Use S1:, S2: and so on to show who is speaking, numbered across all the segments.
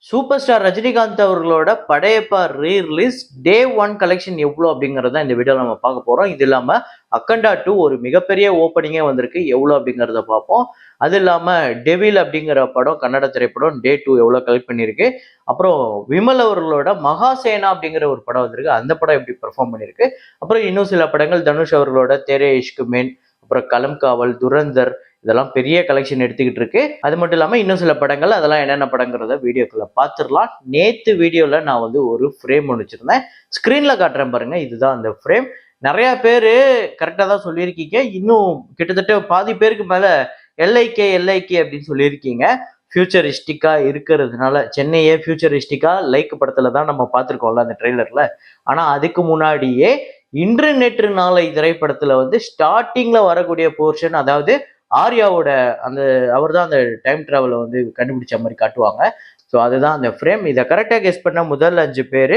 S1: Super star Rajinikanth அவர்களோட Padayappa re-release டே 1 collection எவ்வளோ அப்படிங்கறத இந்த வீடியோல நம்ம பார்க்க போறோம். இது இல்லாம அக்கண்டா 2 ஒரு மிகப்பெரிய ஓப்பனிங்கே வந்திருக்கு. எவ்வளோ அப்படிங்கறத பார்ப்போம். அது இல்லாம டெவில் அப்படிங்கிற படம் கன்னட திரைப்படம் டே 2 எவ்வளோ கலெக்ட் பண்ணியிருக்கு. அப்புறம் விமல் அவர்களோட மகாசேனா அப்படிங்கிற ஒரு படம் வந்திருக்கு. அந்த படம் எப்படி பெர்ஃபார்ம் பண்ணியிருக்கு. அப்புறம் இன்னும் சில படங்கள் தனுஷ் அவர்களோட தேரே இஷ்க் மேன், அப்புறம் களம் காவல், துரந்தர் இதெல்லாம் பெரிய கலெக்ஷன் எடுத்துக்கிட்டு இருக்கு. அது மட்டும் இல்லாம இன்னும் சில படங்கள் அதெல்லாம் என்னென்ன படங்கிறத வீடியோக்குள்ள பார்த்துடலாம். நேத்து வீடியோல நான் வந்து ஒரு ஃப்ரேம் ஒன்று வச்சிருந்தேன். ஸ்கிரீன்ல காட்டுறேன் பாருங்க. இதுதான் அந்த ஃப்ரேம். நிறைய பேரு கரெக்டா தான் சொல்லியிருக்கீங்க. இன்னும் கிட்டத்தட்ட பாதி பேருக்கு மேல எல்ஐகே எல்ஐகே அப்படின்னு சொல்லியிருக்கீங்க. ஃபியூச்சரிஸ்டிக்கா இருக்கிறதுனால சென்னையே ஃபியூச்சரிஸ்டிக்கா லைக் படத்துல தான் நம்ம பார்த்துருக்கோம்ல அந்த ட்ரெய்லர்ல. ஆனா அதுக்கு முன்னாடியே இன்று நேற்று நாளை திரைப்படத்துல வந்து ஸ்டார்டிங்ல வரக்கூடிய போர்ஷன், அதாவது ஆர்யாவோட அந்த அவர் தான் அந்த டைம் டிராவலை வந்து கண்டுபிடிச்ச மாதிரி காட்டுவாங்க. ஸோ அதுதான் அந்த ஃப்ரேம். இதை கரெக்டாக கெஸ் பண்ண முதல் 5 பேர்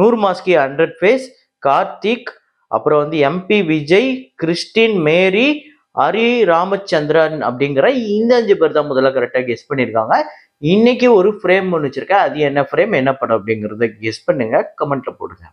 S1: நூர் மாஸ்கி 100 ஃபேஸ், கார்த்திக், அப்புறம் வந்து எம்பி விஜய், கிறிஸ்டின் மேரி, ஹரி ராமச்சந்திரன் அப்படிங்கிற இந்த 5 பேர் தான் முதல்ல கரெக்டாக கெஸ் பண்ணியிருக்காங்க. இன்னைக்கு ஒரு ஃப்ரேம் ஒன்று வச்சிருக்கேன். அது என்ன ஃப்ரேம் என்ன படம் அப்படிங்கிறத கெஸ் பண்ணுங்க, கமெண்ட்ல போடுங்க.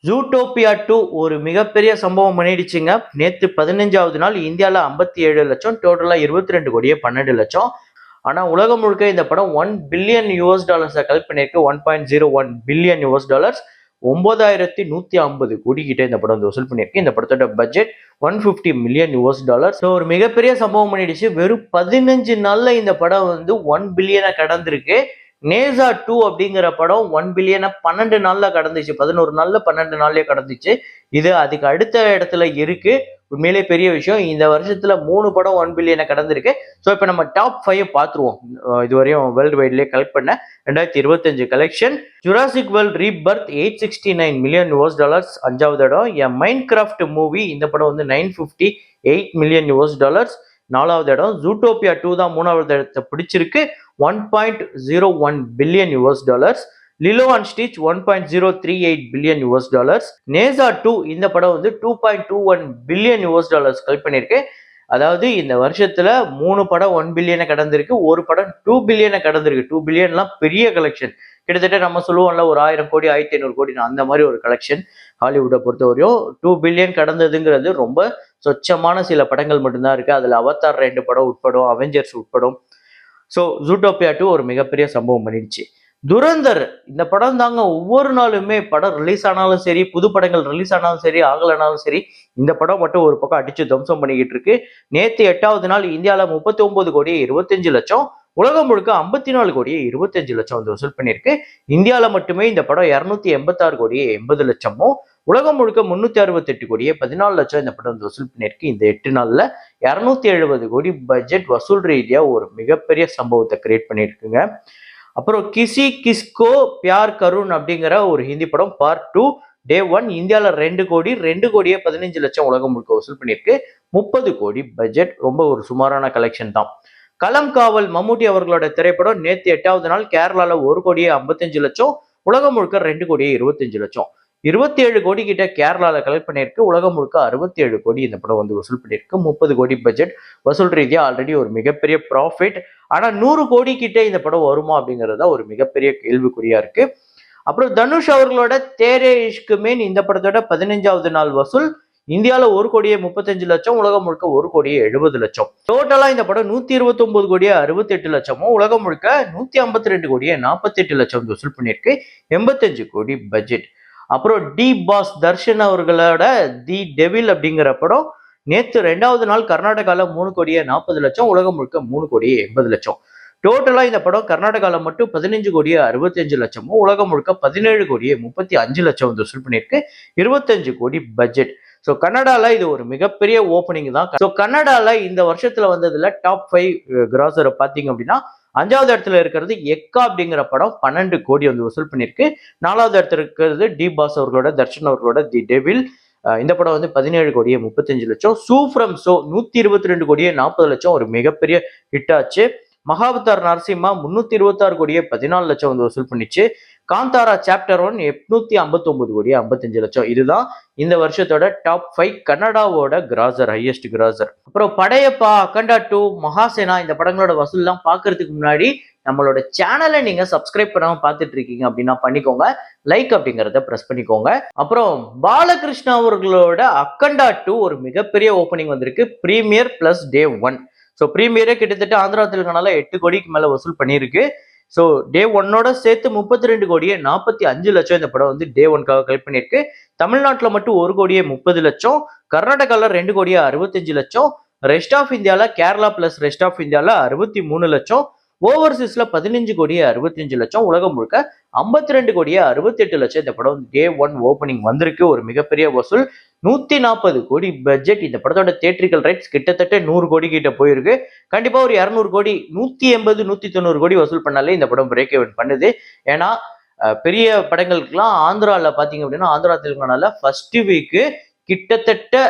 S1: ஜூட்டோபியா 2 ஒரு மிகப்பெரிய சம்பவம் பண்ணிடுச்சுங்க. நேத்து 15வது நாள் இந்தியாவில் 57 லட்சம், டோட்டலா 22 கோடியே 12 லட்சம். ஆனா உலகம் முழுக்க இந்த படம் $1 பில்லியன் கலெக்ட் பண்ணியிருக்கு. 1.01 பில்லியன் US. 9150 கோடி கிட்ட இந்த படம் வந்து வசூல் பண்ணியிருக்கு. இந்த படத்தோட பட்ஜெட் $150 மில்லியன். ஸோ ஒரு மிகப்பெரிய சம்பவம் பண்ணிடுச்சு. வெறும் 15 நாள்ல இந்த படம் வந்து 1 பில்லியனை கடந்திருக்கு. நேசா 2 அப்படிங்கிற படம் 1 பில்லியனை 12 நாள்ல கடந்துச்சு. 11 நாள்ல 12 நாள்லயே கடந்துச்சு. இது அதுக்கு அடுத்த இடத்துல இருக்கு. உண்மையிலே பெரிய விஷயம். இந்த வருஷத்துல 3 படம் 1 பில்லியனை கடந்திருக்கு. ஸோ இப்போ நம்ம டாப் 5 பார்த்துருவோம். இதுவரையும் வேர்ல்டு வைட்லேயே கலெக்ட் பண்ண 2025 collection. Jurassic world Rebirth $869 million. 5வது இடம். என் மைண்ட் கிராஃப்ட் மூவி இந்த படம் வந்து $958 மில்லியன். 4வது இடம். ஜூட்டோபியா 2 தான் 3வது இடத்தை பிடிச்சிருக்கு. 1.01 billion. Lilo and Stitch 1.038 billion. Nezha 2 இந்த படம் வந்து 2.21 பில்லியன் கலெக்ட் பண்ணியிருக்கு. அதாவது இந்த வருஷத்துல 3 படம் 1 பில்லியனை கடந்திருக்கு. ஒரு படம் 2 பில்லியனை கடந்திருக்கு. 2 பில்லியன்லாம் பெரிய கலெக்ஷன். கிட்டத்தட்ட நம்ம சொல்லுவோம்ல ஒரு 1000 கோடி 1500 கோடி அந்த மாதிரி ஒரு கலெக்ஷன். ஹாலிவுட்டை பொறுத்தவரையும் 2 பில்லியன் கடந்ததுங்கிறது ரொம்ப சொச்சமான சில படங்கள் மட்டும்தான் இருக்கு. அதுல அவதார் 2 படம் உட்படும், அவெஞ்சர்ஸ் உட்படும். ஸோ ஜூட்டோபியா 2 ஒரு மிகப்பெரிய சம்பவம் பண்ணிடுச்சு. துரந்தர் இந்த படம் தாங்க ஒவ்வொரு நாளுமே படம் ரிலீஸ் ஆனாலும் சரி, புது படங்கள் ரிலீஸ் ஆனாலும் சரி, ஆகலைனாலும் சரி, இந்த படம் மட்டும் ஒரு பக்கம் அடிச்சு தம்சம் பண்ணிக்கிட்டு இருக்கு. நேத்து 8வது நாள் இந்தியாவில் 39 கோடி 25 லட்சம், உலகம் முழுக்க 54 கோடி 25 லட்சம் வந்து வசூல் பண்ணியிருக்கு. இந்தியாவில் மட்டுமே இந்த படம் 286 கோடி 80 லட்சமும், உலகம் முழுக்க 368 கோடியே 14 லட்சம் இந்த படம் வந்து வசூல் பண்ணியிருக்கு. இந்த 8 நாள்ல 270 கோடி பட்ஜெட் வசூல் ரீதியா ஒரு மிகப்பெரிய சம்பவத்தை கிரியேட் பண்ணியிருக்குங்க. அப்புறம் கிசி கிஸ்கோ பியார் கருண் அப்படிங்கிற ஒரு ஹிந்தி படம் பார்ட் 2 டே 1 இந்தியாவில் 2 கோடியே 15 லட்சம் உலகம் முழுக்க வசூல் பண்ணியிருக்கு. 30 கோடி பட்ஜெட். ரொம்ப ஒரு சுமாரான கலெக்ஷன் தான். களம் காவல் மம்முட்டி அவர்களோட திரைப்படம் நேற்று 8வது நாள் கேரளால 1 கோடியே 55 லட்சம், உலகம் முழுக்க 2 கோடியே 25 லட்சம். 27 கோடி கிட்ட கேரளால கலெக்ட் பண்ணியிருக்கு. உலகம் முழுக்க 67 கோடி இந்த படம் வந்து வசூல் பண்ணியிருக்கு. 30 கோடி பட்ஜெட். வசூல் ரீதியா ஆல்ரெடி ஒரு மிகப்பெரிய ப்ராஃபிட். ஆனா 100 கோடி கிட்ட இந்த படம் வருமா அப்படிங்கிறது தான் ஒரு மிகப்பெரிய கேள்விக்குறியா இருக்கு. அப்புறம் தனுஷ் அவர்களோட தேரே இஷ்க் மேன் இந்த படத்தோட 15வது நாள் வசூல் இந்தியாவில் 1 கோடியே 35 லட்சம், உலகம் முழுக்க 1 கோடியே 70 லட்சம். டோட்டலா இந்த படம் 129 கோடியே 68 லட்சமும், உலகம் முழுக்க 152 கோடியே 48 லட்சம் வசூல் பண்ணியிருக்கு. 85 கோடி பட்ஜெட். அப்புறம் டி பாஸ் தர்ஷன் அவர்களோட தி டெவில் அப்படிங்கிற படம் நேற்று 2வது நாள் கர்நாடகாவில் 3 கோடியே 40 லட்சம், உலகம் முழுக்க 3 கோடியே 80 லட்சம். டோட்டலா இந்த படம் கர்நாடகாவில் மட்டும் 15 கோடியே 65 லட்சமும், உலகம் முழுக்க 17 கோடியே 35 லட்சம் வந்து வசூல் பண்ணியிருக்கு. 25 கோடி பட்ஜெட். ஸோ கன்னடால இது ஒரு மிகப்பெரிய ஓப்பனிங் தான். ஸோ கன்னடால இந்த வருஷத்துல வந்ததுல டாப் 5 கிராசரை பார்த்தீங்க அப்படின்னா 5வது இடத்துல இருக்கிறது எக்கா அப்படிங்கிற படம் 12 கோடி வந்து வசூல் பண்ணியிருக்கு. 4வது இடத்துல இருக்கிறது டி பாஸ் அவர்களோட தர்ஷன் அவர்களோட தி டெவில். இந்த படம் வந்து 17 கோடியே 35 லட்சம். சூ ஃப்ரம் ஷோ 122 கோடியே 40 லட்சம் ஒரு மிகப்பெரிய ஹிட் ஆச்சு. மகாவதார் நரசிம்மா 326 கோடியே 14 லட்சம் வந்து வசூல் பண்ணிச்சு. காந்தாரா சாப்டர் 1 859 கோடி 55 லட்சம். இதுதான் இந்த வருஷத்தோட டாப் 5 கன்னடாவோட கிராசர், ஹையஸ்ட் கிராசர். அப்புறம் படையப்பா, அகண்டா 2, மகாசேனா இந்த படங்களோட வசூல்லாம் பார்க்கறதுக்கு முன்னாடி நம்மளோட சேனலை நீங்க சப்ஸ்கிரைப் பண்ணாம பார்த்துட்டு இருக்கீங்க அப்படின்னா பண்ணிக்கோங்க. லைக் அப்படிங்கறத பிரஸ் பண்ணிக்கோங்க. அப்புறம் பாலகிருஷ்ணா அவர்களோட அக்கண்டா 2 ஒரு மிகப்பெரிய ஓப்பனிங் வந்திருக்கு. பிரீமியர் பிளஸ் டே 1. ஸோ பிரீமியரே கிட்டத்தட்ட ஆந்திரா தெலுங்கானால 8 கோடிக்கு மேல வசூல் பண்ணியிருக்கு. ஸோ டே 1ஓட சேர்த்து 32 கோடியே 45 லட்சம் இந்த படம் வந்து டே 1க்காக கலெக்ட் பண்ணியிருக்கு. தமிழ்நாட்டில் மட்டும் 1 கோடியே 30 லட்சம், கர்நாடகாவில் 2 கோடியே 65 லட்சம், ரெஸ்ட் ஆஃப் இந்தியாவில் கேரளா பிளஸ் ரெஸ்ட் ஆஃப் இந்தியாவில் 63 லட்சம், ஓவர்சீஸ்ல 15 கோடியே 65 லட்சம், உலகம் முழுக்க 52 கோடியே 68 லட்சம் இந்த படம் டே 1 ஓப்பனிங் வந்திருக்கு. ஒரு மிகப்பெரிய வசூல். 140 கோடி பட்ஜெட். இந்த படத்தோட தியேட்ரிக்கல் ரைட்ஸ் கிட்டத்தட்ட 100 கோடி கிட்ட போயிருக்கு. கண்டிப்பா ஒரு 200 கோடி, 180 190 கோடி வசூல் பண்ணாலே இந்த படம் பிரேக் ஈவன் பண்ணுது. ஏன்னா பெரிய படங்களுக்குலாம் ஆந்திரால பாத்தீங்க அப்படின்னா ஆந்திரா தெலுங்கானால ஃபர்ஸ்ட் வீக்கு கிட்டத்தட்ட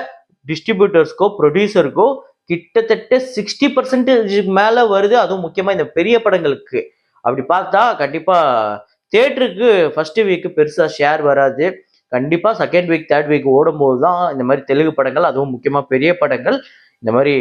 S1: டிஸ்ட்ரிபியூட்டர்ஸ்க்கோ ப்ரொடியூசருக்கோ கிட்டத்தட்ட 60% மேல வருது. அதுவும் முக்கியமா இந்த பெரிய படங்களுக்கு அப்படி பார்த்தா கண்டிப்பா தியேட்டருக்கு ஃபர்ஸ்ட் வீக் பெருசா ஷேர் வராது. கண்டிப்பா செகண்ட் வீக் தேர்ட் வீக் ஓடும்போது தான் இந்த மாதிரி தெலுங்கு படங்கள், அதுவும் முக்கியமா பெரிய படங்கள் இந்த மாதிரி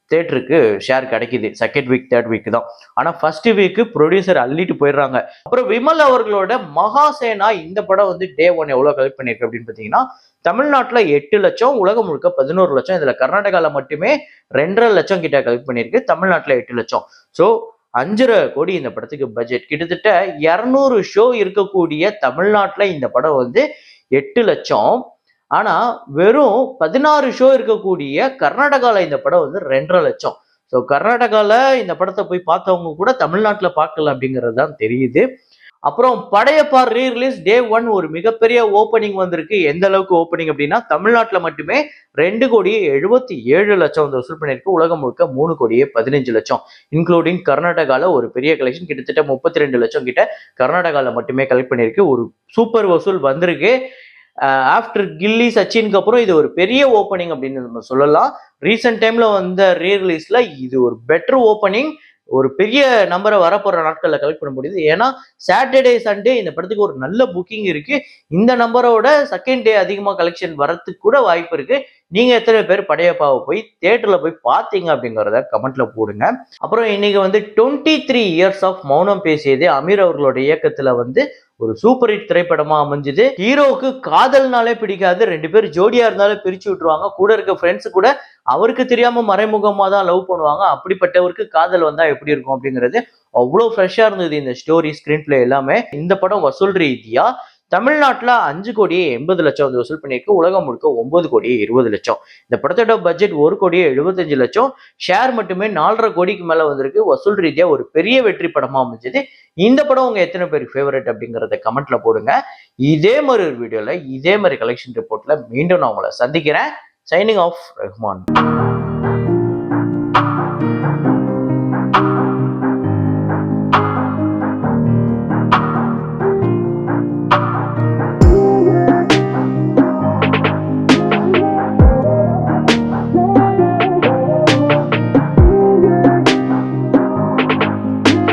S1: தியேட்டருக்கு ஷேர் கிடைக்குது. செகண்ட் வீக் தேர்ட் வீக் தான். ஆனா ஃபர்ஸ்ட் வீக் ப்ரொடியூசர் அள்ளிட்டு போயிடுறாங்க. அப்புறம் விமல் அவர்களோட மகாசேனா இந்த படம் வந்து டே 1 எவ்வளவு கலெக்ட் பண்ணிருக்கு அப்படின்னு பாத்தீங்கன்னா தமிழ்நாட்டுல 8 லட்சம், உலகம் முழுக்க 11 லட்சம். இதுல கர்நாடகால மட்டுமே 2.5 லட்சம் கிட்ட கலெக்ட் பண்ணிருக்கு. தமிழ்நாட்டுல 8 லட்சம். ஸோ 5.5 கோடி இந்த படத்துக்கு பட்ஜெட். கிட்டத்தட்ட 200 ஷோ இருக்கக்கூடிய தமிழ்நாட்டுல இந்த படம் வந்து 8 லட்சம். ஆனா வெறும் 16 ஷோ இருக்கக்கூடிய கர்நாடகால இந்த படம் வந்து 2.5 லட்சம். ஸோ கர்நாடகால இந்த படத்தை போய் பார்த்தவங்க கூட தமிழ்நாட்டுல பார்க்கல அப்படிங்கிறது தான் தெரியுது. அப்புறம் படையப்பா ரீ ரிலீஸ் டே 1 ஒரு மிகப்பெரிய ஓப்பனிங் வந்திருக்கு. எந்த அளவுக்கு ஓப்பனிங் அப்படின்னா தமிழ்நாட்டுல மட்டுமே 2 கோடியே 77 லட்சம் வந்து வசூல் பண்ணிருக்கு. உலகம் முழுக்க 3 கோடியே 15 லட்சம், இன்க்ளூடிங் கர்நாடகால ஒரு பெரிய கலெக்ஷன் கிட்டத்தட்ட 32 லட்சம் கிட்ட கர்நாடகால மட்டுமே கலெக்ட் பண்ணிருக்கு. ஒரு சூப்பர் வசூல் வந்திருக்கு. ஆஃப்டர் கில்லி சச்சினுக்கு அப்புறம் இது ஒரு பெரிய ஓப்பனிங் அப்படின்னு நம்ம சொல்லலாம். ரீசெண்ட் டைம்ல வந்த ரீ ரிலீஸ்ல இது ஒரு பெட்டர் ஓப்பனிங். ஒரு பெரிய நம்பரை வரப்போற நாட்கள்ல கலெக்ட் பண்ண முடியுது. ஏன்னா சாட்டர்டே சண்டே இந்த படத்துக்கு ஒரு நல்ல புக்கிங் இருக்கு. இந்த நம்பரோட செகண்ட் டே அதிகமா கலெக்ஷன் வரத்துக்கு கூட வாய்ப்பு இருக்கு. நீங்க எத்தனை பேர் படையப்பாவை போய் தியேட்டர்ல போய் பார்த்தீங்க அப்படிங்கிறத கமெண்ட்ல போடுங்க. அப்புறம் இன்னைக்கு வந்து 23 இயர்ஸ் ஆஃப் மௌனம் பேசியது அமீர் அவர்களோட இயக்கத்துல வந்து ஒரு சூப்பர் ஹிட் திரைப்படமா அமைஞ்சது. ஹீரோவுக்கு காதல்னாலே பிடிக்காது. 2 பேர் ஜோடியா இருந்தாலும் பிரிச்சு விட்டுருவாங்க. கூட இருக்க ஃப்ரெண்ட்ஸ் கூட அவருக்கு தெரியாம மறைமுகமா தான் லவ் பண்ணுவாங்க. அப்படிப்பட்டவருக்கு காதல் வந்தா எப்படி இருக்கும் அப்படிங்கிறது அவ்வளவு ஃப்ரெஷ்ஷா இருந்தது இந்த ஸ்டோரி, ஸ்கிரீன் பிளே எல்லாமே. இந்த படம் வசூல் ரீதியா தமிழ்நாட்டுல 5 கோடியே 80 லட்சம் வந்து வசூல் பண்ணியிருக்கு. உலகம் முழுக்க 9 கோடியே 20 லட்சம். இந்த படத்தோட பட்ஜெட் 1 கோடியே 75 லட்சம். ஷேர் மட்டுமே 4.5 கோடிக்கு மேல வந்திருக்கு. வசூல் ரீதியா ஒரு பெரிய வெற்றி படமா அமைஞ்சது. இந்த படம் உங்க எத்தனை பேருக்கு ஃபேவரட் அப்படிங்கறத கமெண்ட்ல போடுங்க. இதே மாதிரி ஒரு வீடியோல இதே மாதிரி கலெக்ஷன் ரிப்போர்ட்ல மீண்டும் நான் உங்களை சந்திக்கிறேன். Signing off Rahman.